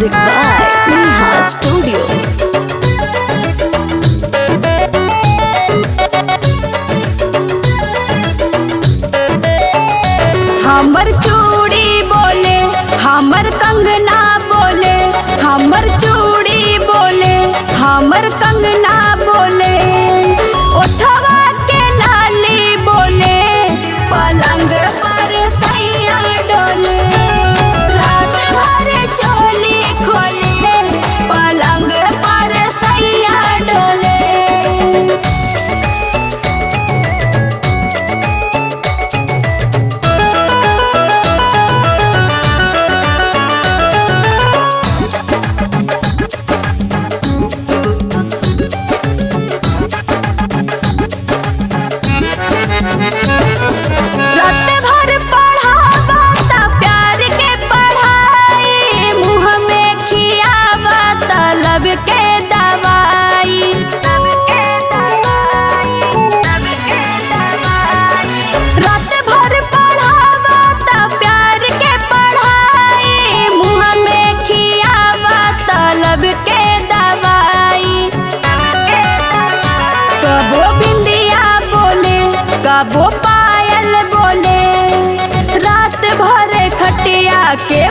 Music by Neha Studio. हमर चूड़ी बोले, हमर कंगना बोले, हमर चूड़ी बोले, हमर कंगना बोले, ओठवा के लाली बोले, पलंग पर सैया डोले, रात भर चोली खोले, पलंग पर सैया डोले। रात भर पढ़ावा ता प्यार के पढ़ाई, मुँह में खियावा ता लब के दवाई। रात भर पढ़ावा ता प्यार के पढ़ाई, मुँह में खियावा ता लब के दवाई। कबो बिंदिया बोले, कबो पायल बोले, रात भर खटिया के